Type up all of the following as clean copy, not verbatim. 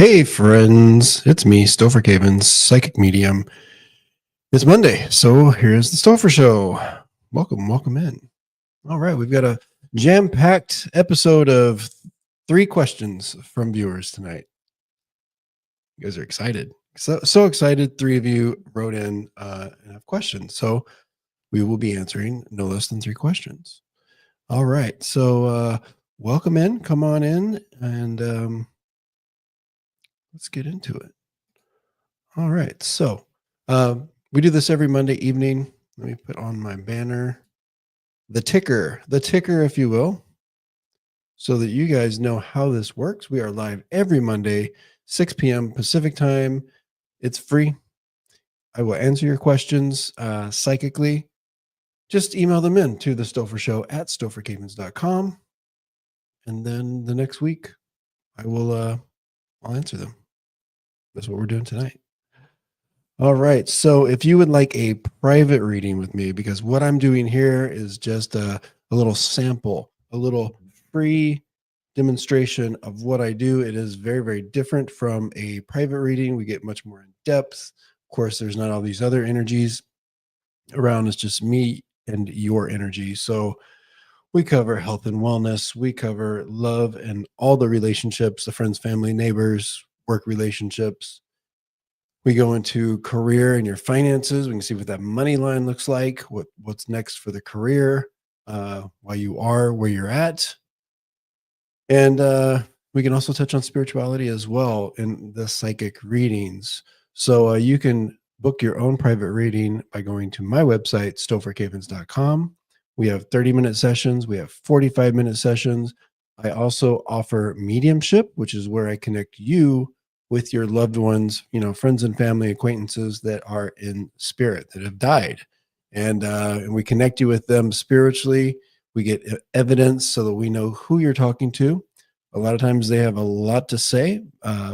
Hey friends, it's me, Stopher Cavins, psychic medium. It's Monday, so here's the Stopher Show. Welcome in. All right, we've got a jam-packed episode of 3 questions from viewers tonight. You guys are excited. So excited. 3 of you wrote in and have questions, so we will be answering no less than 3 questions. All right, so welcome in. Come on in, and let's get into it. All right. So we do this every Monday evening. Let me put on my banner, the ticker, if you will, so that you guys know how this works. We are live every Monday, 6 p.m. Pacific time. It's free. I will answer your questions psychically. Just email them in to the Stopher Show at stophercavins.com. And then the next week, I'll answer them. That's what we're doing tonight. All right. So if you would like a private reading with me, because what I'm doing here is just a little sample, a little free demonstration of what I do. It is very, very different from a private reading. We get much more in depth. Of course, there's not all these other energies around. It's just me and your energy. So we cover health and wellness. We cover love and all the relationships, the friends, family, neighbors, work relationships. We go into career and your finances. We can see what that money line looks like, what's next for the career, why you are where you're at. And we can also touch on spirituality as well in the psychic readings. So you can book your own private reading by going to my website, stophercavins.com. We have 30-minute sessions. We have 45-minute sessions. I also offer mediumship, which is where I connect you with your loved ones, friends and family, acquaintances that are in spirit, that have died. And we connect you with them spiritually. We get evidence so that we know who you're talking to. A lot of times they have a lot to say,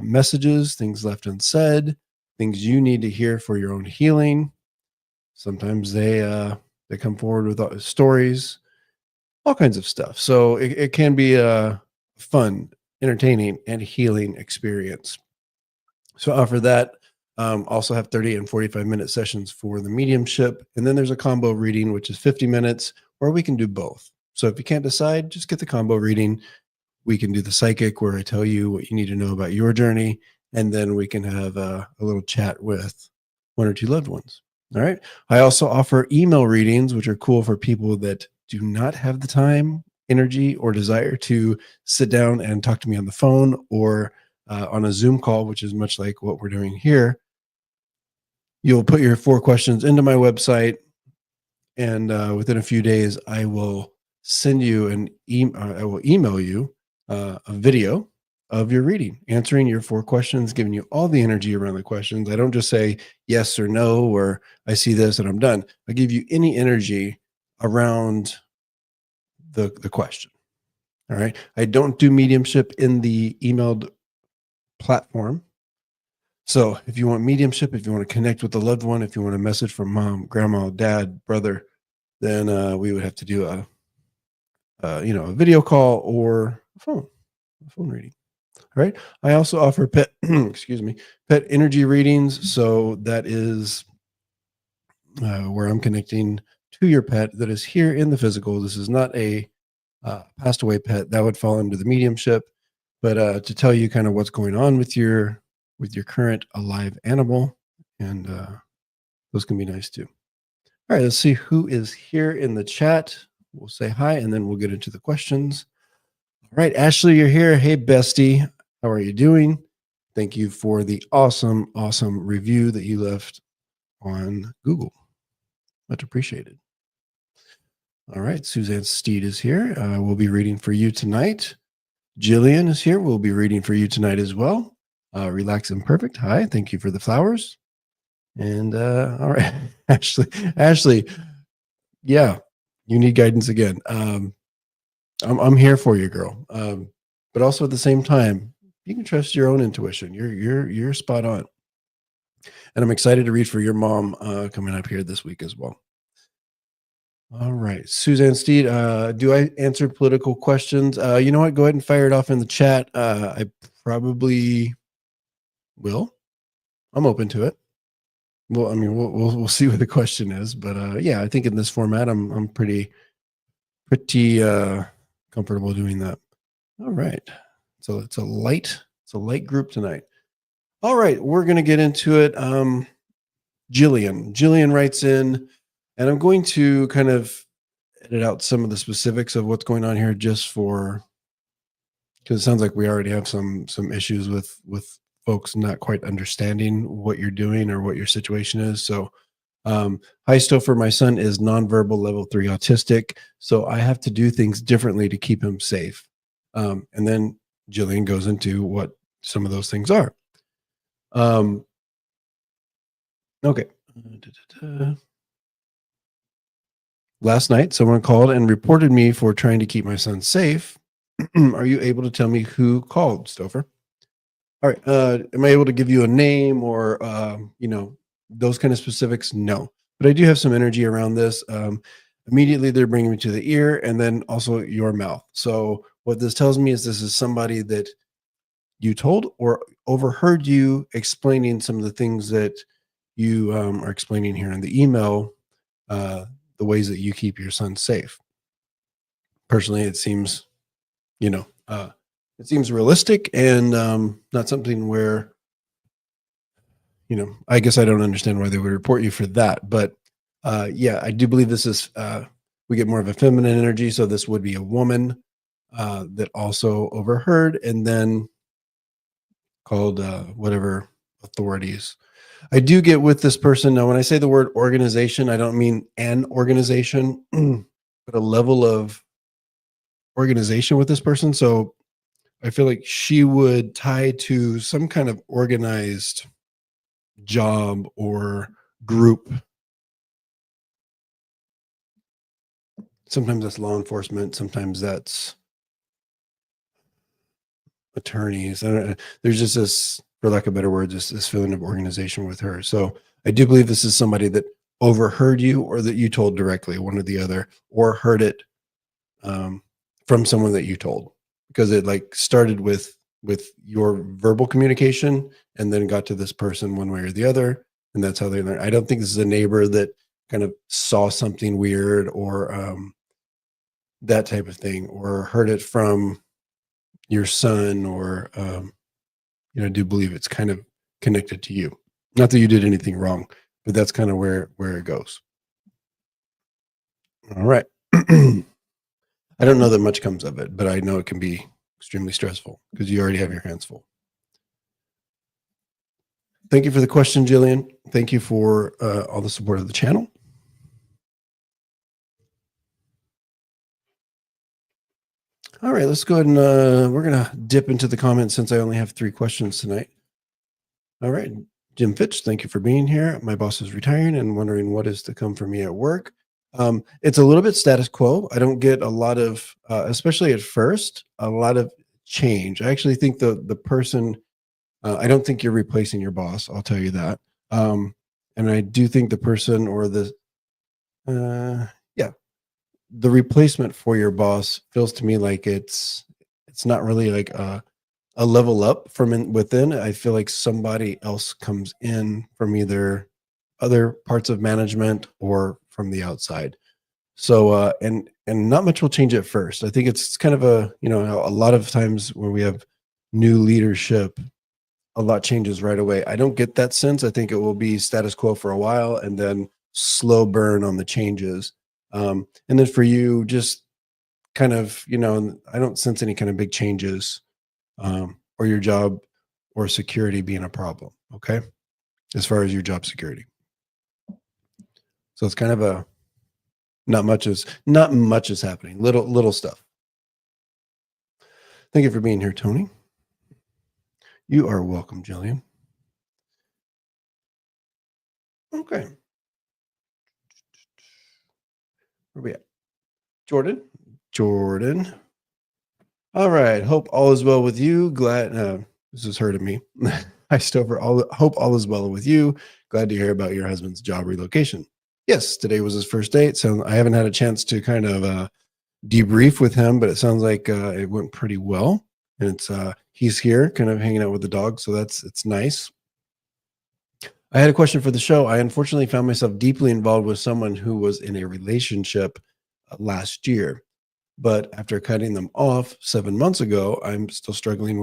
messages, things left unsaid, things you need to hear for your own healing. Sometimes they come forward with stories, all kinds of stuff. So it can be a fun, entertaining, and healing experience. So I offer that. Also have 30 and 45-minute sessions for the mediumship. And then there's a combo reading, which is 50 minutes, or we can do both. So if you can't decide, just get the combo reading. We can do the psychic, where I tell you what you need to know about your journey. And then we can have a little chat with 1 or 2 loved ones. All right. I also offer email readings, which are cool for people that do not have the time, energy, or desire to sit down and talk to me on the phone or on a Zoom call, which is much like what we're doing here. You'll put your 4 questions into my website, and within a few days, I will send you I will email you a video of your reading, answering your 4 questions, giving you all the energy around the questions. I don't just say yes or no, or I see this and I'm done. I give you any energy around the question. All right. I don't do mediumship in the emailed platform. So if you want mediumship, if you want to connect with a loved one, if you want a message from mom, grandma, dad, brother, then we would have to do a video call or a phone reading. All right. I also offer pet, pet energy readings. So that is where I'm connecting to your pet that is here in the physical. This is not a passed away pet. That would fall under the mediumship. But to tell you kind of what's going on with your current alive animal, and those can be nice too. All right, let's see who is here in the chat. We'll say hi, and then we'll get into the questions. All right, Ashley, you're here. Hey, bestie. How are you doing? Thank you for the awesome review that you left on Google. Much appreciated. All right, Suzanne Steed is here. We'll be reading for you tonight. Jillian is here. We'll be reading for you tonight as well. Relax and Perfect. Hi, thank you for the flowers. And all right, Ashley, yeah, you need guidance again. I'm here for you, girl. But also at the same time, you can trust your own intuition. You're spot on. And I'm excited to read for your mom coming up here this week as well. All right, Suzanne Steed, do I answer political questions? You know what? Go ahead and fire it off in the chat. I probably Will, I'm open to it. Well, I mean, we'll see what the question is, but yeah, I think in this format, I'm pretty comfortable doing that. All right, so it's a light group tonight. All right, we're gonna get into it. Jillian writes in, and I'm going to kind of edit out some of the specifics of what's going on here, just for, because it sounds like we already have some issues with folks not quite understanding what you're doing or what your situation is. So, hi Stopher, my son is nonverbal level 3 autistic, so I have to do things differently to keep him safe. And then Jillian goes into what some of those things are. Okay. Last night, someone called and reported me for trying to keep my son safe. Are you able to tell me who called, Stopher? All right. Am I able to give you a name or, those kind of specifics? No. But I do have some energy around this. Immediately, they're bringing me to the ear and then also your mouth. So what this tells me is this is somebody that you told or overheard you explaining some of the things that you are explaining here in the email, the ways that you keep your son safe. Personally, it seems, it seems realistic and not something where, I guess I don't understand why they would report you for that. But yeah, I do believe this is, we get more of a feminine energy. So this would be a woman that also overheard and then called whatever authorities. I do get with this person. Now, when I say the word organization, I don't mean an organization, but a level of organization with this person. So I feel like she would tie to some kind of organized job or group. Sometimes that's law enforcement. Sometimes that's attorneys. I don't know. There's just this, for lack of better words, this feeling of organization with her. So I do believe this is somebody that overheard you or that you told directly, one or the other, or heard it from someone that you told, because it like started with your verbal communication and then got to this person one way or the other. And that's how they learn. I don't think this is a neighbor that kind of saw something weird or that type of thing, or heard it from your son, or I do believe it's kind of connected to you. Not that you did anything wrong, but that's kind of where it goes. All right. I don't know that much comes of it, but I know it can be extremely stressful because you already have your hands full. Thank you for the question, Jillian. Thank you for all the support of the channel. All right, let's go ahead and we're going to dip into the comments since I only have 3 questions tonight. All right, Jim Fitch, thank you for being here. My boss is retiring and wondering what is to come for me at work. It's a little bit status quo. I don't get a lot of, especially at first, a lot of change. I actually think the person, I don't think you're replacing your boss. I'll tell you that. And I do think the person or the replacement for your boss feels to me like it's not really like a level up from within. I feel like somebody else comes in from either other parts of management or from the outside. So and not much will change at first. I think it's kind of a lot of times when we have new leadership, a lot changes right away. I don't get that sense. I think it will be status quo for a while and then slow burn on the changes. And then for you, just kind of, I don't sense any kind of big changes or your job or security being a problem. Okay. As far as your job security. So it's kind of a, not much is happening. Little stuff. Thank you for being here, Tony. You are welcome, Jillian. Okay. Where we at? Jordan. All right. Hope all is well with you. Glad this is hurting me. Hi, Stopher. Hope all is well with you. Glad to hear about your husband's job relocation. Yes, today was his first date. So I haven't had a chance to kind of debrief with him, but it sounds like it went pretty well. and it's he's here kind of hanging out with the dog, so it's nice. I had a question for the show. I unfortunately found myself deeply involved with someone who was in a relationship last year, but after cutting them off 7 months ago, I'm still struggling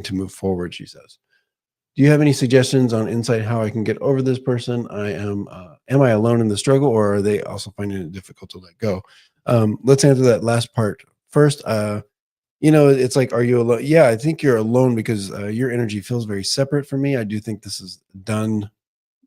to move forward, she says. Do you have any suggestions on insight how I can get over this person? Am I alone in the struggle, or are they also finding it difficult to let go? Let's answer that last part first. It's like, are you alone? Yeah, I think you're alone because your energy feels very separate from me. I do think this is done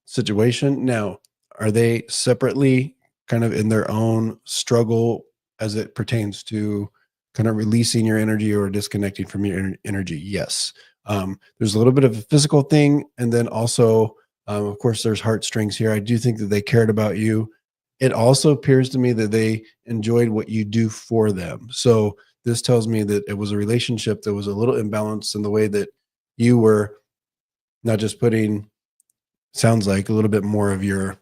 situation. Now, are they separately kind of in their own struggle as it pertains to kind of releasing your energy or disconnecting from your energy? Yes. There's a little bit of a physical thing. And then also, of course, there's heartstrings here. I do think that they cared about you. It also appears to me that they enjoyed what you do for them. So this tells me that it was a relationship that was a little imbalanced in the way that you were not just putting, sounds like, a little bit more of your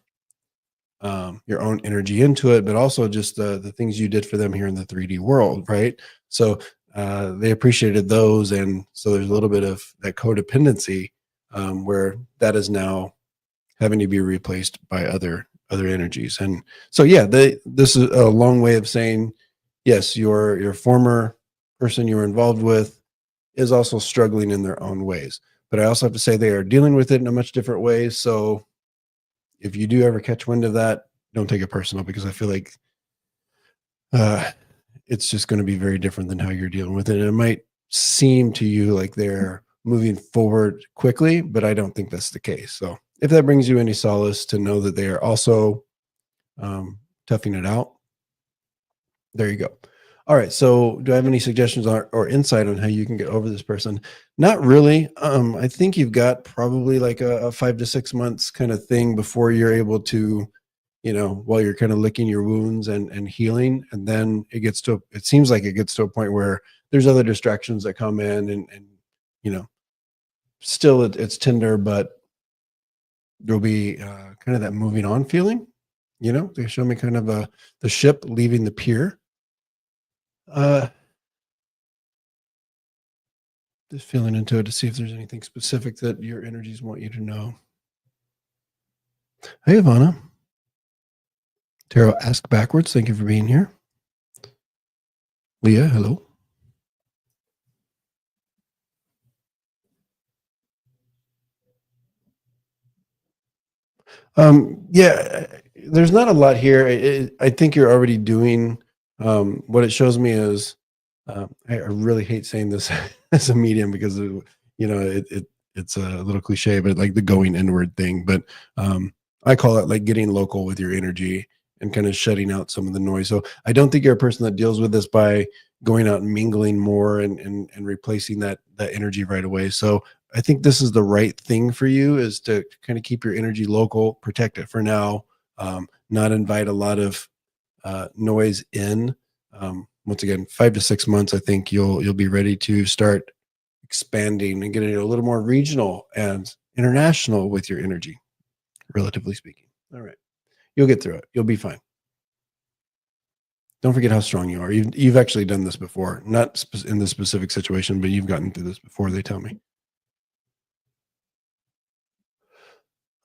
own energy into it, but also just the things you did for them here in the 3D world, right? So they appreciated those, and so there's a little bit of that codependency where that is now having to be replaced by other energies. And so yeah, this is a long way of saying yes, your former person you were involved with is also struggling in their own ways. But I also have to say they are dealing with it in a much different way. So if you do ever catch wind of that, don't take it personal, because I feel like uh, it's just going to be very different than how you're dealing with it. And it might seem to you like they're moving forward quickly, but I don't think that's the case. So if that brings you any solace to know that they are also toughing it out, there you go. All right. So do I have any suggestions or insight on how you can get over this person? Not really. I think you've got probably like a 5 to 6 months kind of thing before you're able to, while you're kind of licking your wounds and healing. And then it seems like it gets to a point where there's other distractions that come in, and you know, still it's tender, but there'll be kind of that moving on feeling. They show me kind of the ship leaving the pier. Uh, just feeling into it to see if there's anything specific that your energies want you to know. Hey, Ivana. Tarot Ask Backwards, thank you for being here. Leah, hello. Yeah, there's not a lot here. I think you're already doing what it shows me is. I really hate saying this as a medium because it's a little cliche, but like the going inward thing. But I call it like getting local with your energy and kind of shutting out some of the noise. So I don't think you're a person that deals with this by going out and mingling more and replacing that energy right away. So I think this is the right thing for you, is to kind of keep your energy local, protect it for now, not invite a lot of noise in. Once again, 5 to 6 months, I think you'll be ready to start expanding and getting a little more regional and international with your energy, relatively speaking. All right, you'll get through it. You'll be fine. Don't forget how strong you are. You've actually done this before, not in this specific situation, but you've gotten through this before, they tell me.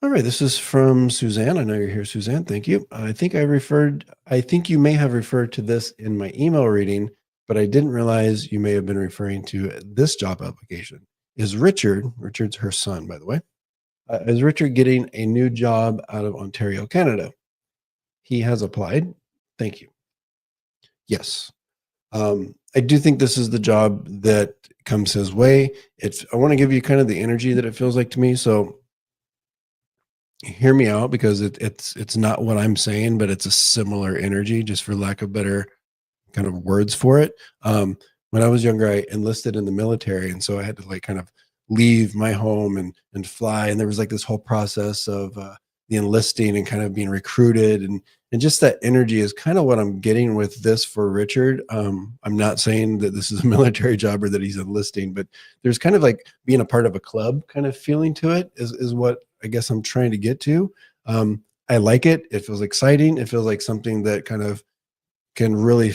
All right, this is from Suzanne. I know you're here, Suzanne. Thank you. I think you may have referred to this in my email reading, but I didn't realize you may have been referring to this job application. Richard's her son, by the way, is Richard getting a new job out of Ontario, Canada? He has applied. Thank you. Yes. I do think this is the job that comes his way. I want to give you kind of the energy that it feels like to me. So hear me out, because it's not what I'm saying, but it's a similar energy, just for lack of better kind of words for it. When I was younger, I enlisted in the military, and so I had to like kind of leave my home and fly, and there was like this whole process of the enlisting and kind of being recruited, and just that energy is kind of what I'm getting with this for Richard. I'm not saying that this is a military job or that he's enlisting, but there's kind of like being a part of a club kind of feeling to it, is what I guess I'm trying to get to. I like it. It feels exciting. It feels like something that kind of can really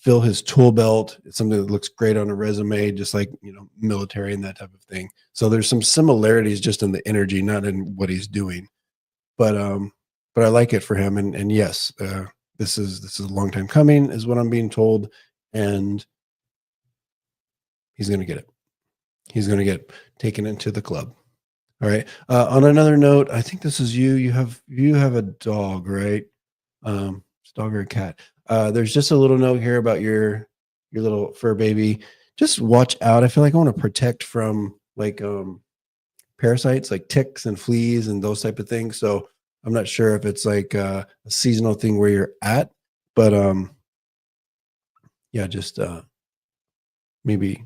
fill his tool belt. It's something that looks great on a resume, just like, military and that type of thing. So there's some similarities just in the energy, not in what he's doing. But I like it for him. And yes, this is a long time coming, is what I'm being told, and he's going to get it. He's going to get taken into the club. All right. On another note, I think this is you. You have a dog, right? It's a dog or a cat. There's just a little note here about your little fur baby. Just watch out. I feel like I want to protect from like parasites, like ticks and fleas and those type of things. So I'm not sure if it's like a seasonal thing where you're at, but yeah, just maybe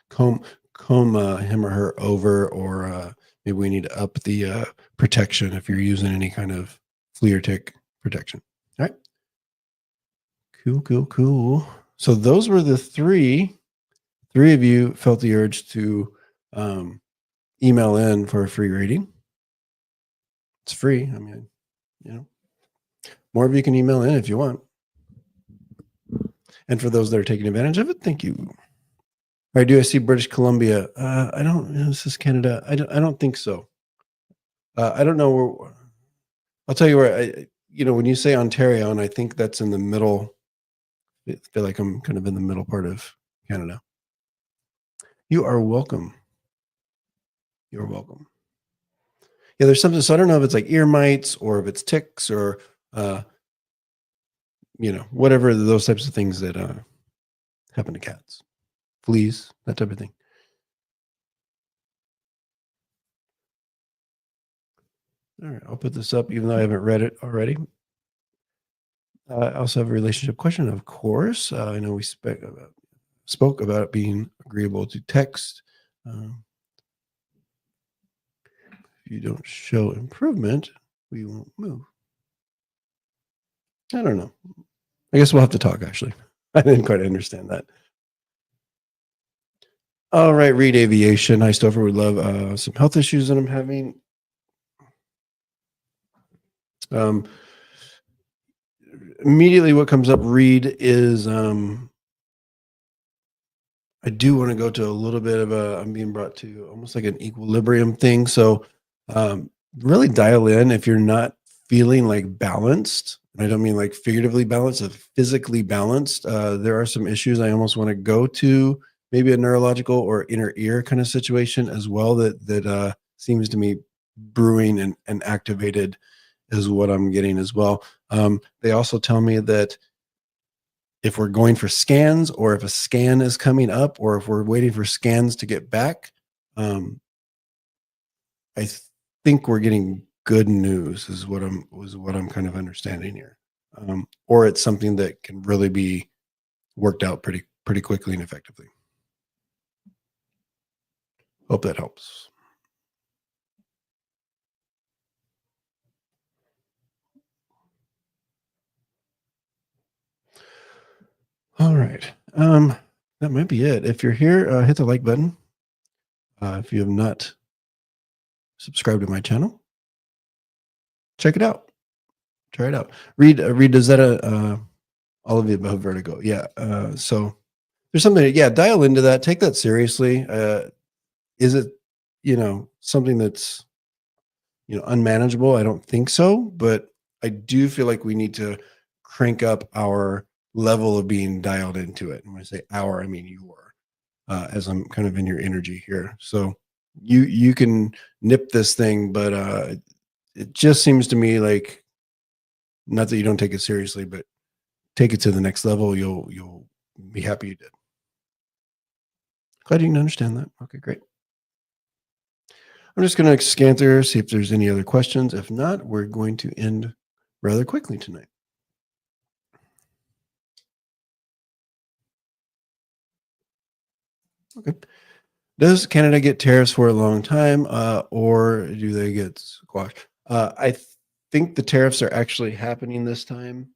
comb him or her over, or maybe we need to up the protection if you're using any kind of flea or tick protection. All right. Cool. So those were the three of you felt the urge to email in for a free reading. It's free. I mean, more of you can email in if you want. And for those that are taking advantage of it, thank you. All right. Do I see British Columbia? I don't know. This is Canada. I don't think so. I don't know where. I'll tell you where. When you say Ontario, and I think that's in the middle. I feel like I'm kind of in the middle part of Canada. You are welcome. You're welcome. Yeah, there's something. So I don't know if it's like ear mites or if it's ticks or, whatever those types of things that happen to cats, fleas, that type of thing. All right, I'll put this up, even though I haven't read it already. I also have a relationship question, of course. I know we spoke about it being agreeable to text. If you don't show improvement, we won't move. I don't know. I guess we'll have to talk, actually. I didn't quite understand that. All right, Reed Aviation. Hi, Stopher. Would love some health issues that I'm having. Immediately what comes up, Reed, is I do want to go to a little bit of I'm being brought to almost like an equilibrium thing. So really dial in if you're not feeling like balanced. I don't mean like figuratively balanced, but physically balanced. There are some issues I almost want to go to, maybe a neurological or inner ear kind of situation as well that seems to me brewing and activated is what I'm getting as well. They also tell me that if we're going for scans, or if a scan is coming up, or if we're waiting for scans to get back, I think we're getting good news is what I'm kind of understanding here. Or it's something that can really be worked out pretty quickly and effectively. Hope that helps. All right. That might be it. If you're here, hit the like button. If you have not subscribed to my channel, check it out. Try it out. Read, does that all of the above vertigo? Yeah. So there's something, dial into that. Take that seriously. Is it, something that's, unmanageable? I don't think so, but I do feel like we need to crank up our level of being dialed into it. And when I say our, I mean your, as I'm kind of in your energy here. So you can nip this thing, but it just seems to me like, not that you don't take it seriously, but take it to the next level. You'll be happy you did. Glad you can understand that. Okay, great. I'm just going to scan through, see if there's any other questions. If not, we're going to end rather quickly tonight. Okay. Does Canada get tariffs for a long time, or do they get squashed? I think the tariffs are actually happening this time.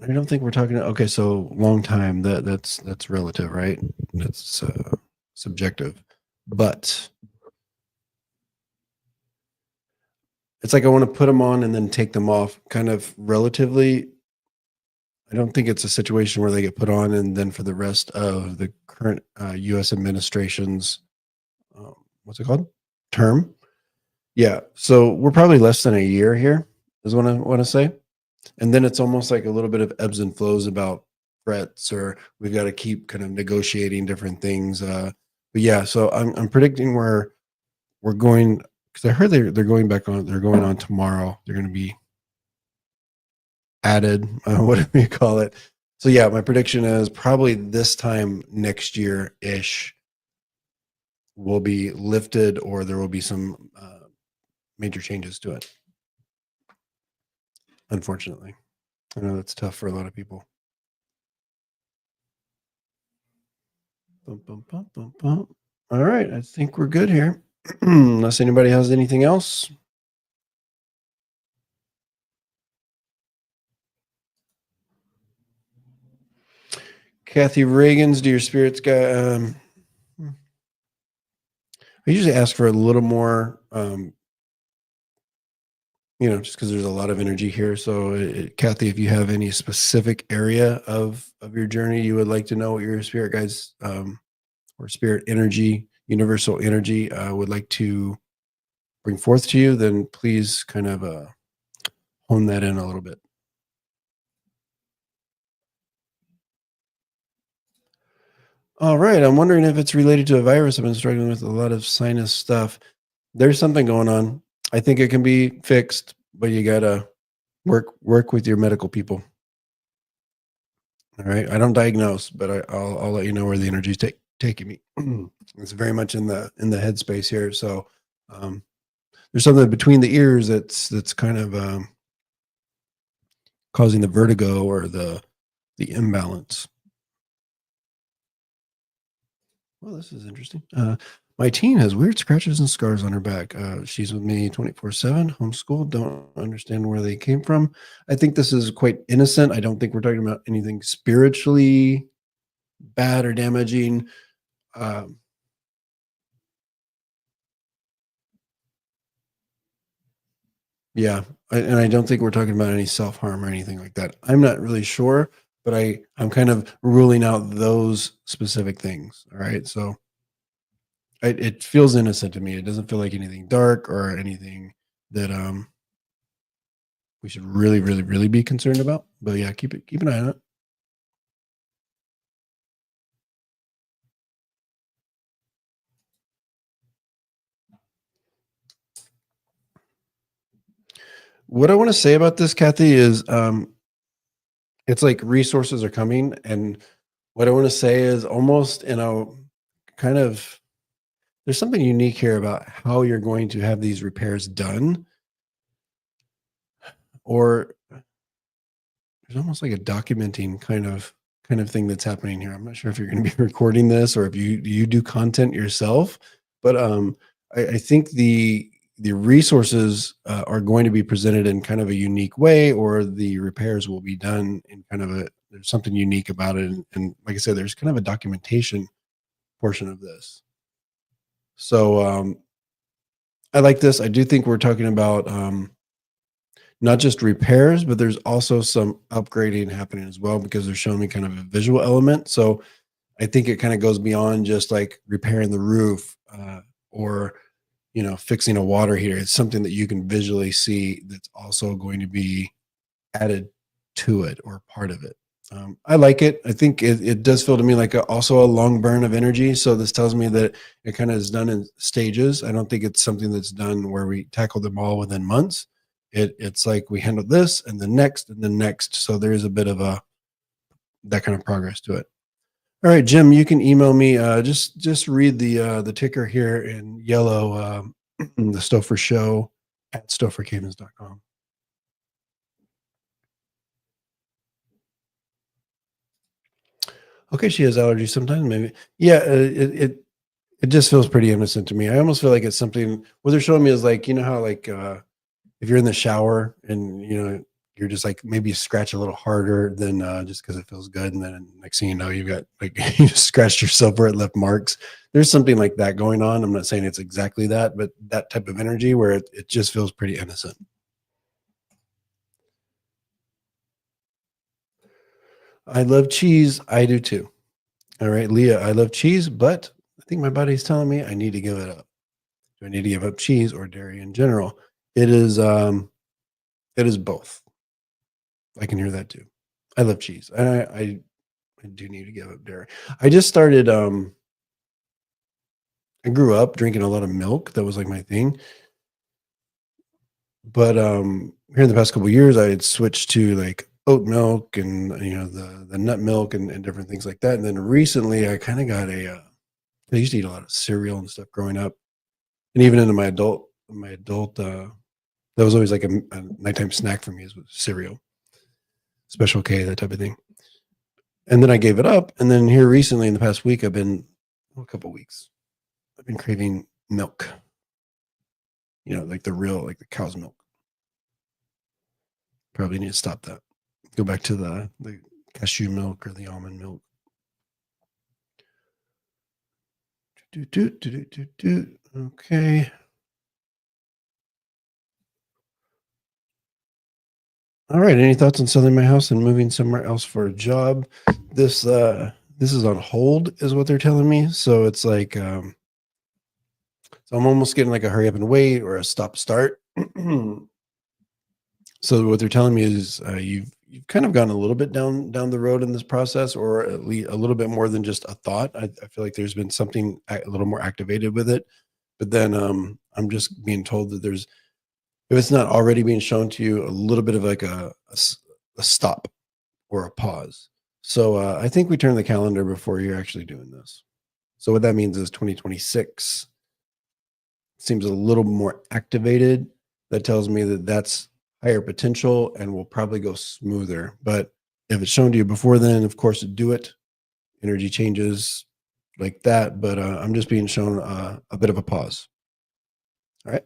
I don't think we're talking. Okay, so long time. That's relative, right? That's subjective, but it's like I want to put them on and then take them off kind of relatively. I don't think it's a situation where they get put on and then for the rest of the current US administration's what's it called? Term. Yeah. So we're probably less than a year here, is what I want to say. And then it's almost like a little bit of ebbs and flows about threats, or we've got to keep kind of negotiating different things. But yeah, so I'm predicting where we're going, because I heard they're going back on. They're going on tomorrow. They're going to be added, whatever you call it. So yeah, my prediction is probably this time next year ish will be lifted, or there will be some major changes to it. Unfortunately, I know that's tough for a lot of people. Bum, bum, bum, bum, bum. All right, I think we're good here. Unless anybody has anything else. Kathy Reagan's, do your spirits guy? I usually ask for a little more, just because there's a lot of energy here. So, Kathy, if you have any specific area of your journey you would like to know what your spirit guides or spirit energy, universal energy, would like to bring forth to you, then please kind of hone that in a little bit. All right. I'm wondering if it's related to a virus. I've been struggling with a lot of sinus stuff. There's something going on. I think it can be fixed, but you gotta work with your medical people. All right. I don't diagnose, but I'll let you know where the energy's taking me. It's very much in the headspace here. So there's something between the ears that's kind of causing the vertigo or the imbalance. Well, this is interesting. My teen has weird scratches and scars on her back. She's with me 24/7, homeschooled, don't understand where they came from. I think this is quite innocent. I don't think we're talking about anything spiritually bad or damaging. Um, yeah, and I don't think we're talking about any self-harm or anything like that. I'm not really sure, but I'm kind of ruling out those specific things. All right, so it feels innocent to me. It doesn't feel like anything dark or anything that we should really, really, really be concerned about. But yeah, keep an eye on it. What I want to say about this, Kathy, is it's like resources are coming, and what I want to say is almost in a kind of there's something unique here about how you're going to have these repairs done, or there's almost like a documenting kind of thing that's happening here. I'm not sure if you're going to be recording this or if you do content yourself, but I think the resources are going to be presented in kind of a unique way, or the repairs will be done in kind of a there's something unique about it, and like I said, there's kind of a documentation portion of this. So I like this. I do think we're talking about not just repairs, but there's also some upgrading happening as well, because they're showing me kind of a visual element. So I think it kind of goes beyond just like repairing the roof or fixing a water heater. It's something that you can visually see that's also going to be added to it or part of it. I like it. I think it does feel to me like also a long burn of energy. So this tells me that it kind of is done in stages. I don't think it's something that's done where we tackle them all within months. It's like we handle this and the next and the next. So there is a bit of that kind of progress to it. All right, Jim, you can email me. Just read the ticker here in yellow, the Stopher Show at stophercavins.com. Okay, she has allergies sometimes, maybe. Yeah, it just feels pretty innocent to me. I almost feel like it's something. What they're showing me is like how like if you're in the shower and you're just like, maybe you scratch a little harder than just because it feels good. And then next thing you know, you've got like, you just scratched yourself where it left marks. There's something like that going on. I'm not saying it's exactly that, but that type of energy where it just feels pretty innocent. I love cheese. I do too. All right, Leah, I love cheese, but I think my body's telling me I need to give it up. Do I need to give up cheese or dairy in general? It is both. I can hear that too. I love cheese. And I do need to give up dairy. I just started I grew up drinking a lot of milk. That was like my thing. But here in the past couple of years, I had switched to like oat milk and the nut milk and different things like that. And then recently, I kind of got I used to eat a lot of cereal and stuff growing up, and even into my adult that was always like a nighttime snack for me is with cereal, Special K, that type of thing. And then I gave it up, and then here recently in the past week, a couple weeks, I've been craving milk. Like like the cow's milk. Probably need to stop that. Go back to the cashew milk or the almond milk. Okay. All right. Any thoughts on selling my house and moving somewhere else for a job? This is on hold, is what they're telling me. So it's like, so I'm almost getting like a hurry up and wait or a stop start. So what they're telling me is you've kind of gone a little bit down the road in this process, or at least a little bit more than just a thought. I feel like there's been something a little more activated with it. But then I'm just being told that if it's not already being shown to you, a little bit of like a stop or a pause. So I think we turn the calendar before you're actually doing this. So what that means is 2026 seems a little more activated. That tells me that that's higher potential and will probably go smoother. But if it's shown to you before then, of course, do it. Energy changes like that. But I'm just being shown a bit of a pause. All right.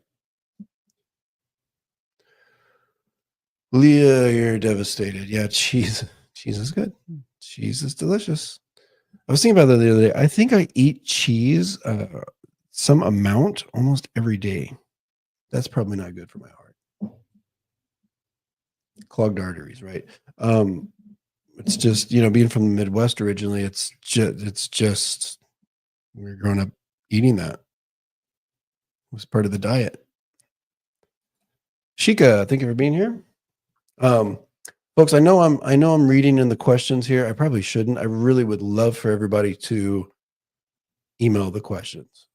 Leah, you're devastated. Yeah, cheese. Cheese is good. Cheese is delicious. I was thinking about that the other day. I think I eat cheese some amount almost every day. That's probably not good for my heart. Clogged arteries, right? It's just, being from the Midwest originally, it's just we're growing up eating that. It was part of the diet. Shika, thank you for being here. Folks, I know I'm reading in the questions here. I probably shouldn't. I really would love for everybody to email the questions,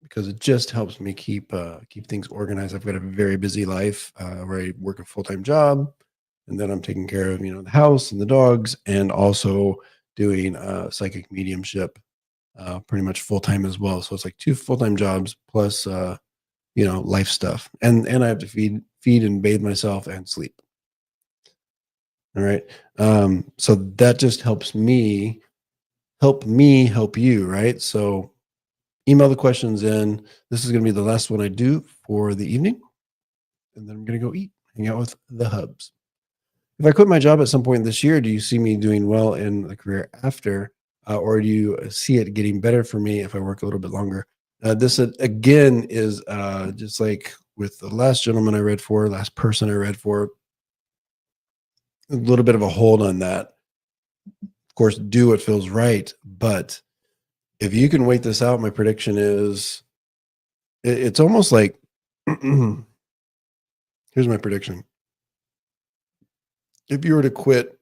because it just helps me keep things organized. I've got a very busy life where I work a full-time job, and then I'm taking care of the house and the dogs, and also doing psychic mediumship pretty much full-time as well. So it's like 2 full-time jobs plus life stuff, and I have to feed and bathe myself and sleep. All right. So that just helps me help you, right? So email the questions in. This is going to be the last one I do for the evening, and then I'm going to go hang out with the hubs. If I quit my job at some point this year, do you see me doing well in the career after, or do you see it getting better for me if I work a little bit longer? This again is just like with the last person I read for, a little bit of a hold on that. Of course, do what feels right, but if you can wait this out, my prediction is it's almost like here's my prediction. If you were to quit,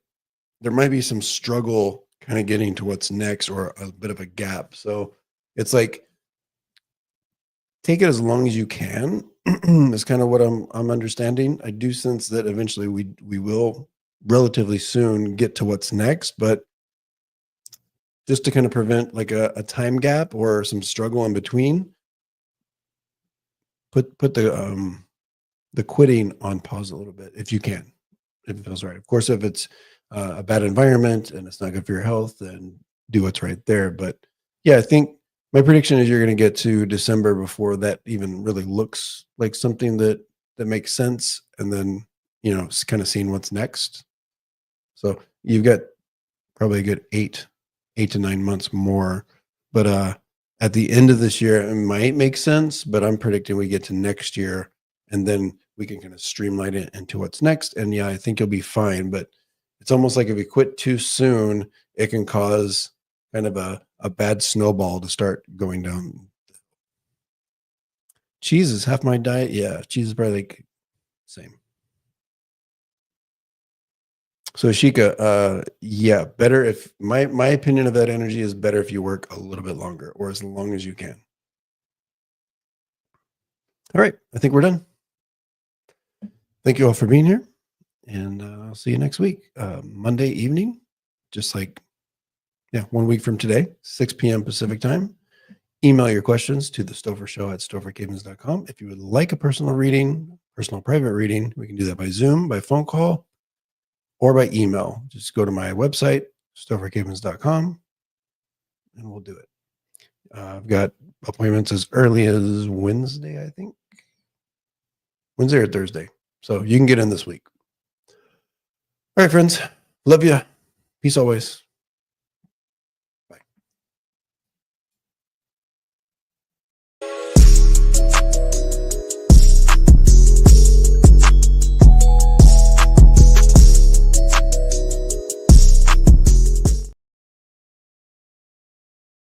there might be some struggle kind of getting to what's next, or a bit of a gap. So it's like, take it as long as you can. Is kind of what I'm understanding. I do sense that eventually we will relatively soon get to what's next, but just to kind of prevent like a time gap or some struggle in between, put the quitting on pause a little bit if you can, if it feels right. Of course, if it's a bad environment and it's not good for your health, then do what's right there. But yeah, I think my prediction is you're going to get to December before that even really looks like something that makes sense, and then kind of seeing what's next. So you've got probably a good 8 to 9 months more. But at the end of this year, it might make sense, but I'm predicting we get to next year and then we can kind of streamline it into what's next. And yeah, I think you'll be fine. But it's almost like if you quit too soon, it can cause kind of a bad snowball to start going down. Cheese is half my diet. Yeah, cheese is probably like same. So Ashika, yeah, better if my opinion of that energy is better if you work a little bit longer or as long as you can. All right, I think we're done. Thank you all for being here, and I'll see you next week, Monday evening, just like 1 week from today, 6 p.m. Pacific time. Email your questions to the Stopher Show at stophercavins.com. If you would like a personal reading, personal private reading, we can do that by Zoom, by phone call, or by email. Just go to my website, stophercavins.com, and we'll do it. I've got appointments as early as Wednesday, I think. Wednesday or Thursday. So you can get in this week. All right, friends. Love you. Peace always.